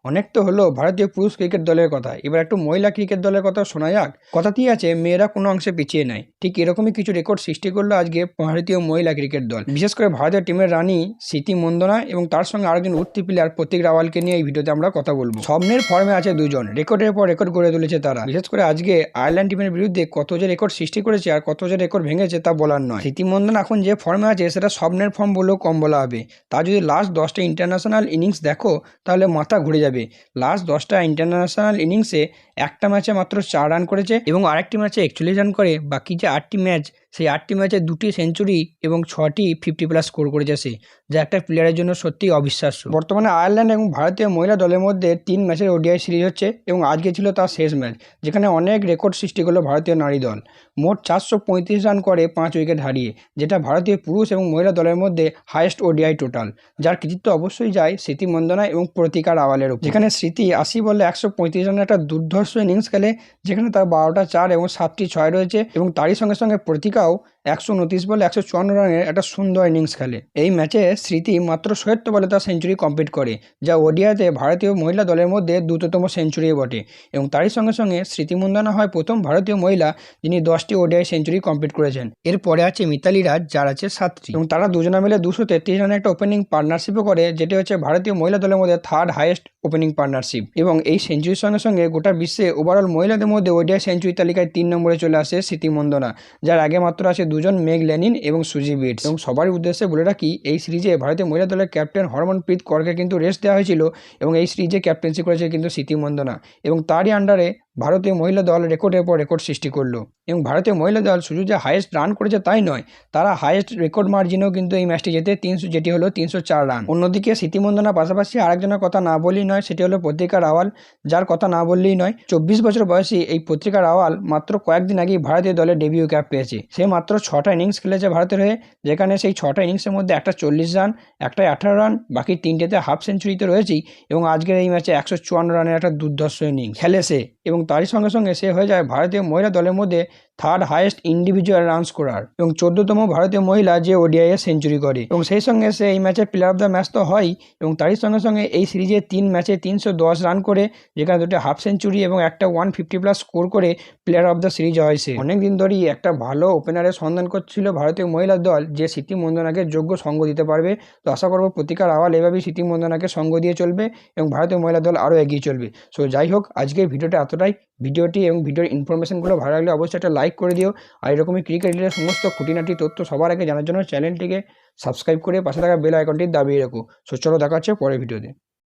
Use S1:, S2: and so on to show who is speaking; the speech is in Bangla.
S1: অনেক তো হলো ভারতীয় পুরুষ ক্রিকেট দলের কথা, এবার একটু মহিলা ক্রিকেট দলের কথা শোনা যাক। কথাতেই আছে মেয়েরা কোনো অংশে পিছিয়ে নাই, ঠিক এরকমই কিছু রেকর্ড সৃষ্টি করলো আজকে ভারতীয় মহিলা ক্রিকেট দল। বিশেষ করে ভারতীয় টিমের রানী স্মৃতি মন্দনা এবং তার সঙ্গে আরেকজন উঠতি প্লেয়ার প্রতীক রাওয়ালকে নিয়ে এই ভিডিওতে আমরা কথা বলবো। স্বপ্নের ফর্মে আছে দুজন, রেকর্ডের পর রেকর্ড গড়ে তুলেছে তারা। বিশেষ করে আজকে আয়ারল্যান্ড টিমের বিরুদ্ধে কত যে রেকর্ড সৃষ্টি করেছে আর কত যে রেকর্ড ভেঙেছে তা বলার নয়। স্মৃতি মন্দনা এখন যে ফর্মে আছে সেটা স্বপ্নের ফর্ম বলেও কম বলা হবে। তা যদি লাস্ট 10টা ইন্টারন্যাশনাল ইনিংস দেখো তাহলে মাথা ঘুরে যাবে। লাস্ট 10টা ইন্টারন্যাশনাল ইনিংসে একটা ম্যাচে মাত্র 4 রান করেছে এবং আরেকটি ম্যাচে 41 রান করে। বাকি যে 8টি ম্যাচ, সেই 8টি ম্যাচে 2টি সেঞ্চুরি এবং 6টি 50+ স্কোর করেছে সে, যা একটা প্লেয়ারের জন্য সত্যিই অবিশ্বাস্য। বর্তমানে আয়ারল্যান্ড এবং ভারতীয় মহিলা দলের মধ্যে 3 ম্যাচের ওডিআই সিরিজ হচ্ছে এবং আজকে ছিল তার শেষ ম্যাচ, যেখানে অনেক রেকর্ড সৃষ্টি করলো ভারতীয় নারী দল। মোট 435 রান করে 5 উইকেট হারিয়ে, যেটা ভারতীয় পুরুষ এবং মহিলা দলের মধ্যে হাইয়েস্ট ওডিআই টোটাল, যার কৃতিত্ব অবশ্যই যায় স্মৃতি মন্দনা এবং প্রতিকা রাওয়ালের উপর। যেখানে স্মৃতি 80 বলে 135 রানের একটা দুর্ধর্ষ ইনিংস খেলে, যেখানে তার 12টা 4 এবং 7টি 6 রয়েছে এবং তারই সঙ্গে সঙ্গে প্রতিকাও 129 বলে 154 রানের একটা সুন্দর ইনিংস খেলে। এই ম্যাচে স্মৃতি মাত্র 77 বলে তার সেঞ্চুরি কমপ্লিট করে, যা ওডিআইতে ভারতীয় মহিলা দলের মধ্যে দ্রুততম সেঞ্চুরি বটে। এবং তারই সঙ্গে সঙ্গে স্মৃতি মন্দনা হয় প্রথম ভারতীয় মহিলা যিনি 10টি ওডিআই সেঞ্চুরি কমপ্লিট করেছেন। এরপরে আছে মিতালি রাজ, যার আছে 7টি, এবং তারা দুজনে মিলে 233 রানের একটা ওপেনিং পার্টনারশিপও করে, যেটি হচ্ছে ভারতীয় মহিলা দলের মধ্যে থার্ড হাইয়েস্ট ওপেনিং পার্টনারশিপ। এবং এই সেঞ্চুরির সঙ্গে সঙ্গে গোটা বিশ্বে ওভারঅল মহিলাদের মধ্যে ওডিআই সেঞ্চুরি তালিকায় 3 নম্বরে চলে আসে স্মৃতি মন্দনা, যার আগে মাত্র আছে দুজন, মেঘ লেনিন এবং সুজি বিটস। এবং সবার উদ্দেশ্যে বলে রাখি, এই সিরিজে ভারতীয় মহিলা দলের ক্যাপ্টেন হরমনপ্রীত কৌরকে কিন্তু রেস্ট দেওয়া হয়েছিল এবং এই সিরিজে ক্যাপ্টেন্সি করেছে কিন্তু স্মৃতি মন্দনা, এবং তারই আন্ডারে ভারতীয় মহিলা দল রেকর্ডের পর রেকর্ড সৃষ্টি করলো। এবং ভারতীয় মহিলা দল শুধু যে হাইয়েস্ট রান করেছে তাই নয়, তারা হাইয়েস্ট রেকর্ড মার্জিনেও কিন্তু এই ম্যাচটি জেতে 300, যেটি হলো 304 রান। অন্যদিকে স্মৃতি মন্দনার পাশাপাশি আরেকজনের কথা না বললেই নয়, সেটি হলো প্রতিকা রাওয়াল, যার কথা না বললেই নয়। 24 বছর বয়সী এই প্রতিকা রাওয়াল মাত্র কয়েকদিন আগেই ভারতীয় দলের ডেবিউ ক্যাপ পেয়েছে। সে মাত্র 6টা ইনিংস খেলেছে ভারতের হয়ে, যেখানে সেই 6টা ইনিংসের মধ্যে একটা 40 রান, একটায় 18 রান, বাকি 3টেতে হাফ সেঞ্চুরিতে রয়েছেই। এবং আজকের এই ম্যাচে 154 রানের একটা দুর্ধর্ষ ইনিংস খেলে সে, এবং তারই সঙ্গে সঙ্গে সে হয়ে যায় ভারতীয় মহিলা দলের মধ্যে third highest individual run scorer এবং 14তম ভারতীয় মহিলা যে ওডিআইয়ে সেঞ্চুরি করে। এবং সেই সঙ্গে সে এই ম্যাচের প্লেয়ার অফ দ্য ম্যাচ তো হয়, এবং তারই সঙ্গে সঙ্গে এই সিরিজে 3 ম্যাচে 310 রান করে, যেখানে 2টি হাফ সেঞ্চুরি এবং একটা 150+ স্কোর করে প্লেয়ার অফ দ্য সিরিজ হয় সে। অনেকদিন ধরেই একটা ভালো ওপেনারের সন্ধান করছিল ভারতীয় মহিলা দল, যে স্মৃতি মন্দনাকে যোগ্য সঙ্গ দিতে পারবে। তো আশা করবো প্রতিকা রাওয়াল এভাবেই স্মৃতি মন্দনাকে সঙ্গ দিয়ে চলবে এবং ভারতীয় মহিলা দল আরও এগিয়ে চলবে। সো যাই হোক, আজকের ভিডিওটা এতটাই। ভিডিওটি এবং ভিডিওর ইনফরমেশনগুলো ভালো লাগলে অবশ্যই একটা লাইক করে দিও। আর এরকমই ক্রিকেট রিলেটেড সমস্ত খুঁটিনাটি তথ্য সবার আগে জানার জন্য চ্যানেলটিকে সাবস্ক্রাইব করে পাশে থাকা বেল আইকনটি দাবিয়ে রাখো। সো চলো, দেখা হচ্ছে পরের ভিডিওতে।